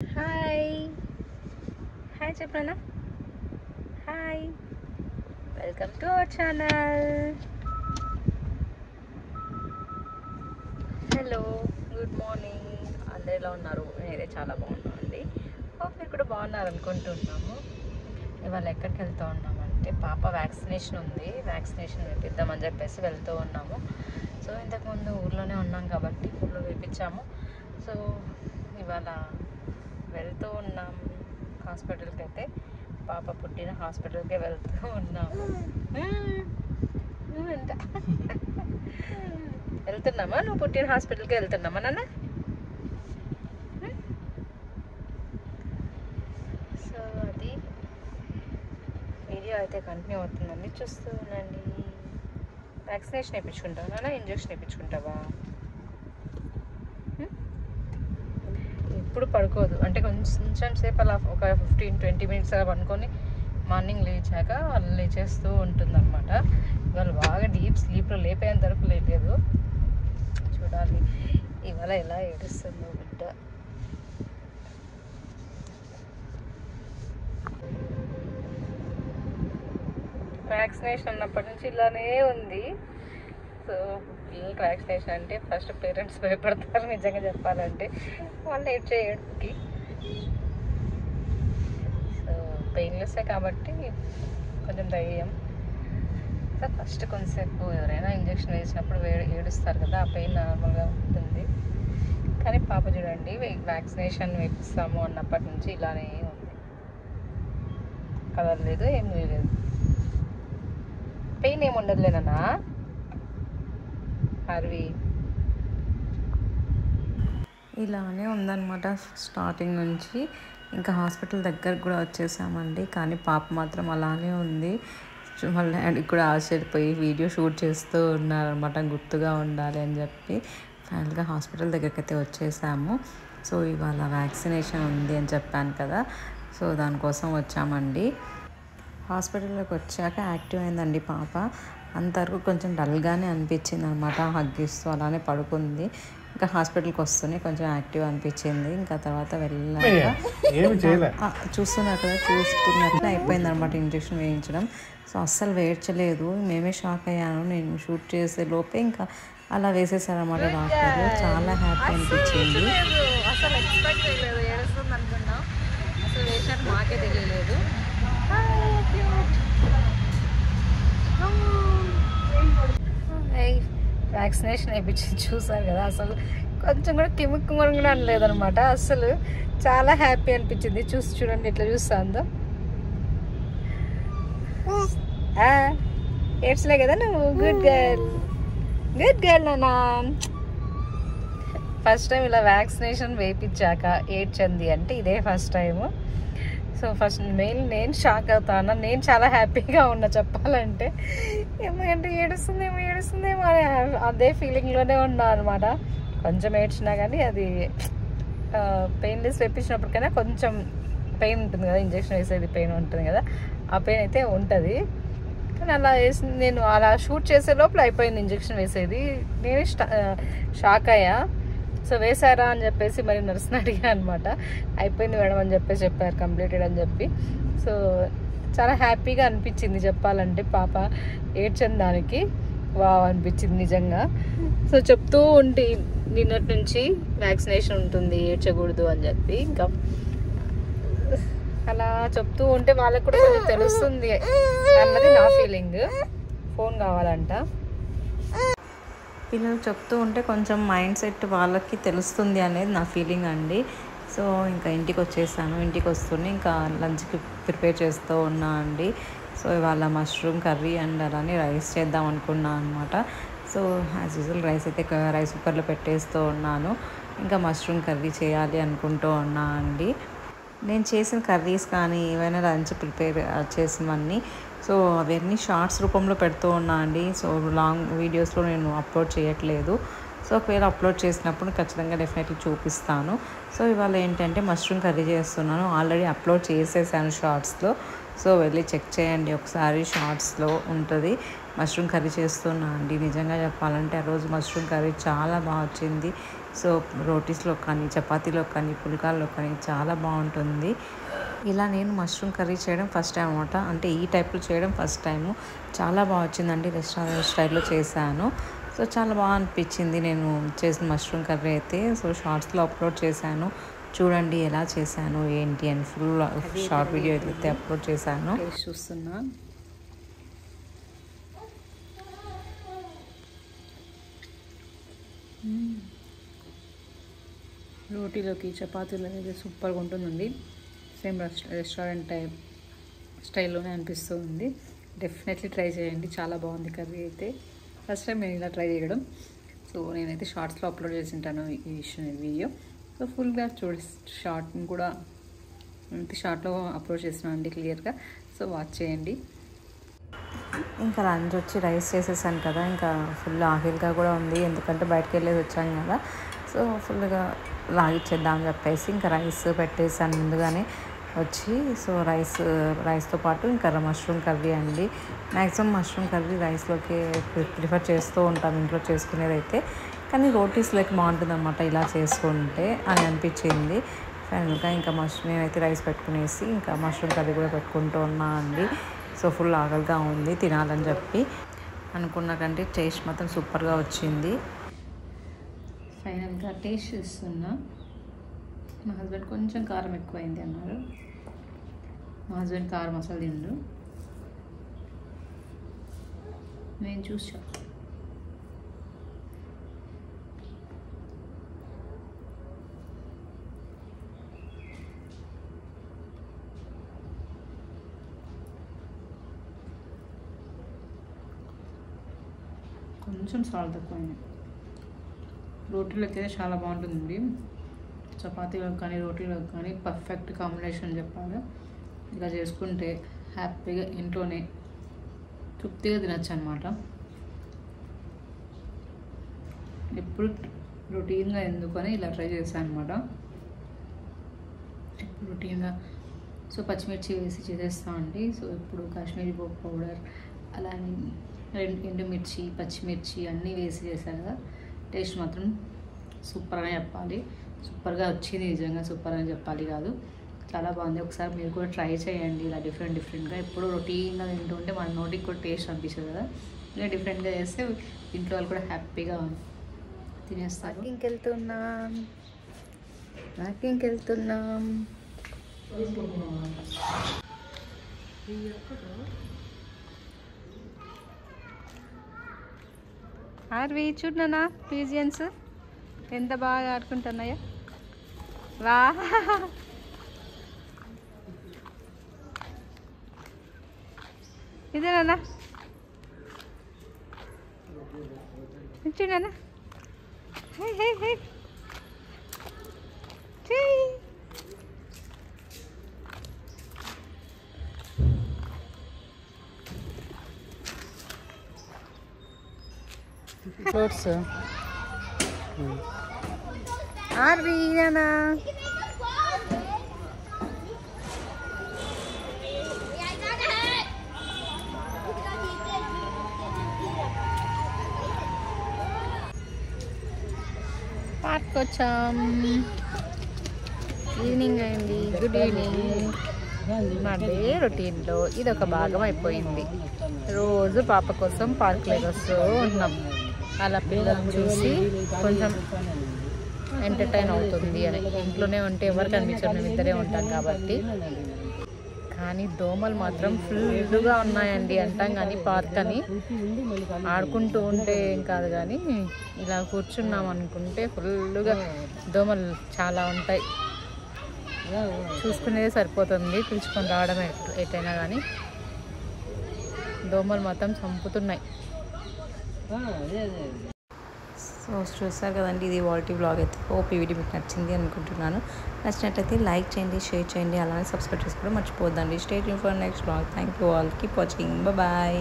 Hi hi చెప్పనా hi welcome to our channel. Hello, good morning. అందరు ఎలా ఉన్నారు? నేనైతే చాలా బాగున్నాను అండి. మీరు కూడా బాగున్నారు అనుకుంటున్నాము. ఇవాళ ఎక్కడికి వెళ్తూ ఉన్నామంటే పాప వ్యాక్సినేషన్ ఉంది, వ్యాక్సినేషన్ వేపిద్దామని చెప్పేసి వెళ్తూ ఉన్నాము. సో ఇంతకుముందు ఊర్లోనే ఉన్నాం కాబట్టి ఊళ్ళో వేపించాము. సో ఇవాళ వెళ్తూ ఉన్నాం హాస్పిటల్కి. అయితే పాప పుట్టిన హాస్పిటల్కే వెళ్తూ ఉన్నాము. అంట వెళ్తున్నామా? నువ్వు పుట్టిన హాస్పిటల్కి వెళ్తున్నామా నాన్న? సో అది వీడియో అయితే కంటిన్యూ అవుతుందండి, చూస్తూ ఉండండి. వ్యాక్సినేషన్ వేయించుకుంటావా నాన్న? ఇంజక్షన్ వేయించుకుంటావా? ఎప్పుడు పడుకోదు అంటే కొంచెం సేపు అలా ఒక 15-20 మినిట్స్ అలా పడుకొని మార్నింగ్ లేచాక లేచేస్తూ ఉంటుందన్నమాట. ఇవాళ బాగా డీప్ స్లీప్లో లేపేంత వరకు లేపేదు. చూడాలి ఇవాళ ఎలా ఏడుస్తుందో బిడ్డ. వ్యాక్సినేషన్ ఉన్నప్పటి నుంచి ఇలానే ఉంది. సో పిల్లలకి వ్యాక్సినేషన్ అంటే ఫస్ట్ పేరెంట్స్ భయపడతారు నిజంగా చెప్పాలంటే, వాళ్ళు ఏడ్ చేయడానికి. సో పెయిన్లెస్సే కాబట్టి కొంచెం ధైర్యం. సో ఫస్ట్ కొంతసేపు ఎవరైనా ఇంజక్షన్ వేసినప్పుడు ఏడుస్తారు కదా, ఆ పెయిన్ నార్మల్గా ఉంటుంది. కానీ పాప చూడండి, వ్యాక్సినేషన్ వేపిస్తాము అన్నప్పటి నుంచి ఇలానే ఉంది, కదలలేదు, ఏం లేదు. పెయిన్ ఏమి ఉండదులేనా అరవి? ఇలానే ఉందన్నమాట స్టార్టింగ్ నుంచి. ఇంకా హాస్పిటల్ దగ్గరకు కూడా వచ్చేసామండి, కానీ పాప మాత్రం అలానే ఉంది. వాళ్ళ డాడీకి కూడా ఆశ్చర్యపోయి వీడియో షూట్ చేస్తూ ఉన్నారనమాట, గుర్తుగా ఉండాలి అని చెప్పి. ఫైనల్గా హాస్పిటల్ దగ్గరికి అయితే వచ్చేసాము. సో ఇవాళ వ్యాక్సినేషన్ ఉంది అని చెప్పాను కదా, సో దానికోసం వచ్చామండి. హాస్పిటల్లోకి వచ్చాక యాక్టివ్ అయిందండి పాప. అంతవరకు కొంచెం డల్గానే అనిపించింది అనమాట, హగ్గిస్తూ అలానే పడుకుంది. ఇంకా హాస్పిటల్కి వస్తూనే కొంచెం యాక్టివ్ అనిపించింది. ఇంకా తర్వాత వెళ్ళాక చూస్తున్నట్లే అయిపోయింది అనమాట ఇంజక్షన్ వేయించడం. సో అస్సలు వేయించలేదు, మేమే షాక్ అయ్యాను. నేను షూట్ చేసే లోపే ఇంకా అలా వేసేసారనమాట డాక్టర్. చాలా హ్యాపీ అనిపించింది. అసలు ఎక్స్పెక్ట్ చేయలేదు ఏడుస్తుంది అనుకున్నాం, అసలు వేసినట్టు మాకే తెలియలేదు. వ్యాక్సినేషన్ వేయించి చూసారు కదా, అసలు కొంచెం కూడా కిముక్కు కూడా అనలేదనమాట. అసలు చాలా హ్యాపీ అనిపించింది. చూడండి ఎట్లా చూస్తుందో. ఏడ్చలే కదా నువ్వు? గుడ్ గర్ల్, గుడ్ గర్ల్ నాన్న. ఫస్ట్ టైం ఇలా వ్యాక్సినేషన్ వేయించాక ఏడ్చింది అంటే ఇదే ఫస్ట్ టైము. సో ఫస్ట్ నేను షాక్ అవుతాను, నేను చాలా హ్యాపీగా ఉన్నా చెప్పాలంటే. ఎందుకంటే ఏడుస్తుందేమో అదే ఫీలింగ్లోనే ఉన్నా అనమాట. కొంచెం ఏడ్చినా కానీ అది పెయిన్లెస్ వేయించినప్పటికైనా కొంచెం పెయిన్ ఉంటుంది కదా, ఇంజక్షన్ వేసేది పెయిన్ ఉంటుంది కదా, ఆ పెయిన్ అయితే ఉంటుంది. కానీ అలా నేను అలా షూట్ చేసే లోపల అయిపోయింది ఇంజక్షన్ వేసేది. నేనే షాక్ అయ్యా. సో వేసారా అని చెప్పేసి మరి నర్స్ని అడిగా అనమాట. అయిపోయింది మేడం అని చెప్పేసి చెప్పారు, కంప్లీటెడ్ అని చెప్పి. సో చాలా హ్యాపీగా అనిపించింది చెప్పాలంటే. పాప ఏడ్చని దానికి వావ్ అనిపించింది నిజంగా. సో చెప్తూ ఉంటే నిన్నటి నుంచి వ్యాక్సినేషన్ ఉంటుంది, ఏడ్చకూడదు అని చెప్పి. ఇంకా అలా చెప్తూ ఉంటే వాళ్ళకి కూడా కొంచెం తెలుస్తుంది అన్నది నా ఫీలింగ్. ఫోన్ కావాలంట. పిల్లలు చెప్తూ ఉంటే కొంచెం మైండ్ సెట్ వాళ్ళకి తెలుస్తుంది అనేది నా ఫీలింగ్ అండి. సో ఇంకా ఇంటికి వచ్చేసాను. ఇంటికి వస్తూనే ఇంకా లంచ్కి ప్రిపేర్ చేస్తూ ఉన్నా అండి. సో ఇవాళ మష్రూమ్ కర్రీ అండ్ అలానే రైస్ చేద్దాం అనుకున్నాను అనమాట. సో యాజ్ యూజువల్ రైస్ అయితే రైస్ కుక్కర్లో పెట్టేస్తూ ఉన్నాను. ఇంకా మష్రూమ్ కర్రీ చేయాలి అనుకుంటూ ఉన్నా అండి. నేను చేసిన కర్రీస్ కానీ ఏవైనా లంచ్ ప్రిపేర్ చేసినవన్నీ సో అవన్నీ షార్ట్స్ రూపంలో పెడుతూ ఉన్నా అండి. సో లాంగ్ వీడియోస్లో నేను అప్లోడ్ చేయట్లేదు. సో ఒకవేళ అప్లోడ్ చేసినప్పుడు ఖచ్చితంగా డెఫినెట్లీ చూపిస్తాను. సో ఇవాళ ఏంటంటే మష్రూమ్ కర్రీ చేస్తున్నాను. ఆల్రెడీ అప్లోడ్ చేసేసాను షార్ట్స్లో, సో వెళ్ళి చెక్ చేయండి ఒకసారి, షార్ట్స్లో ఉంటుంది. మష్రూమ్ కర్రీ చేస్తున్నా అండి. నిజంగా చెప్పాలంటే ఆ రోజు మష్రూమ్ కర్రీ చాలా బాగా వచ్చింది. సో రోటీస్లో కానీ చపాతీలో కానీ పుల్కాల్లో కానీ చాలా బాగుంటుంది. ఇలా నేను మష్రూమ్ కర్రీ చేయడం ఫస్ట్ టైం అనమాట. అంటే ఈ టైప్లో చేయడం ఫస్ట్ టైము. చాలా బాగా వచ్చిందండి. రెస్టారెంట్ స్టైల్లో చేశాను. సో చాలా బాగా అనిపించింది నేను చేసిన మష్రూమ్ కర్రీ అయితే. సో షార్ట్స్లో అప్లోడ్ చేశాను, చూడండి ఎలా చేశాను ఏంటి అని ఫుల్ షార్ట్ వీడియో అయితే అప్లోడ్ చేశాను. చూస్తున్నా రోటీలోకి చపాతీలు అనేది సూపర్గా ఉంటుందండి. సేమ్ రెస్టారెంట్ టైప్ స్టైల్లోనే అనిపిస్తుంది. డెఫినెట్లీ ట్రై చేయండి, చాలా బాగుంది కర్రీ అయితే. ఫస్ట్ టైం నేను ఇలా ట్రై చేయడం. సో నేనైతే షార్ట్స్లో అప్లోడ్ చేసి ఉంటాను ఈ వీడియో. సో ఫుల్గా షార్ట్ని కూడా షార్ట్లో అప్లోడ్ చేస్తున్నాను అండి క్లియర్గా. సో వాచ్ చేయండి. ఇంకా లంచ్ వచ్చి రైస్ చేసేసాను కదా, ఇంకా ఫుల్ ఆకలిగా కూడా ఉంది, ఎందుకంటే బయటకు వెళ్ళేసి వచ్చాను కదా. సో ఫుల్గా లాగిచ్చేద్దామని చెప్పేసి ఇంకా రైస్ పెట్టేసాను ముందుగానే వచ్చి. సో రైస్తో పాటు ఇంకా మష్రూమ్ కర్రీ అండి. మ్యాక్సిమం మష్రూమ్ కర్రీ రైస్లోకి ప్రిఫర్ చేస్తూ ఉంటాం ఇంట్లో చేసుకునేదైతే, కానీ రోటీస్లోకి బాగుంటుంది అనమాట ఇలా చేసుకుంటే అని అనిపించింది. ఫైనల్గా ఇంకా నేనైతే రైస్ పెట్టుకునేసి ఇంకా మష్రూమ్ కర్రీ కూడా పెట్టుకుంటూ ఉన్నా అండి. సో ఫుల్ ఆకలిగా ఉంది, తినాలని చెప్పి అనుకున్నా కంటే టేస్ట్ మాత్రం సూపర్గా వచ్చింది. ఫైనల్గా టేస్ట్ చేస్తున్నా. మా హస్బెండ్ కొంచెం కారం ఎక్కువైంది అన్నారు. మా హస్బెండ్ కారం అసలు తిండు, నేను చూసా. కొంచెం సాల్ట్ తక్కువైంది. రోటీలోకి అయితే చాలా బాగుంటుంది. చపాతీలోకి కానీ రోటీలోకి కానీ పర్ఫెక్ట్ కాంబినేషన్ చెప్పాలి. ఇలా చేసుకుంటే హ్యాపీగా ఇంట్లోనే తృప్తిగా తినచ్చు అనమాట. ఎప్పుడు రొటీన్గా ఎందుకని ఇలా ట్రై చేశాను అనమాట. ఎప్పుడు రొటీన్గా సో పచ్చిమిర్చి వేసి చేసేస్తామండి. సో ఇప్పుడు కాశ్మీరీ పౌడర్ అలానే ఎండుమిర్చి పచ్చిమిర్చి అన్నీ వేసి చేశాను కదా. టేస్ట్ మాత్రం సూపర్ అని చెప్పాలి. సూపర్గా వచ్చింది, నిజంగా సూపర్ అని చెప్పాలి కాదు, చాలా బాగుంది. ఒకసారి మీరు కూడా ట్రై చేయండి ఇలా డిఫరెంట్గా. ఎప్పుడు రొటీన్గా తింటుంటే మన నోటికి కూడా టేస్ట్ అనిపిస్తుంది కదా. ఇలా డిఫరెంట్గా చేస్తే ఇంట్లో వాళ్ళు కూడా హ్యాపీగా తినేస్తారు. వాకింగ్కి వెళ్తున్నాం. ఆర్వి చూడనా పీజియన్స్ ఎంత బాగా ఆడుకుంటున్నాయో. వా ఇదేనా చూడనా. హే హే హే ఫ్రూట్స్ ఆర్వీనా. పార్క్ వచ్చాం. ఈవినింగ్ అయింది. Good evening. మా డే రొటీన్లో ఇది ఒక భాగం అయిపోయింది. రోజు పాప కోసం పార్క్లోకి వస్తూ ఉన్నాం. అలా పిల్లల్ని చూసి కొంచెం ఎంటర్టైన్ అవుతుంది అని. ఇంట్లోనే ఉంటే ఎవరు కనిపించారు, మేము ఇద్దరే ఉంటాం కాబట్టి. కానీ దోమలు మాత్రం ఫుల్గా ఉన్నాయండి. అంటాం కానీ పార్క్ అని ఆడుకుంటూ ఉంటే ఏం కాదు, కానీ ఇలా కూర్చున్నాం అనుకుంటే ఫుల్గా దోమలు చాలా ఉంటాయి. చూసుకునేదే సరిపోతుంది, పిలుచుకొని రావడం ఎటైనా కానీ దోమలు మాత్రం చంపుతున్నాయి. సో చూస్తారు కదండి, ఇది వాల్టీ బ్లాగ్ అయితే. హోప్ ఈ వీడియో మీకు నచ్చింది అనుకుంటున్నాను. నచ్చినట్లయితే లైక్ చేయండి, షేర్ చేయండి, అలానే సబ్స్క్రైబ్ చేసుకోవడం మర్చిపోద్దండి. Stay tune for next blog. Thank you all. Keep watching. Bye.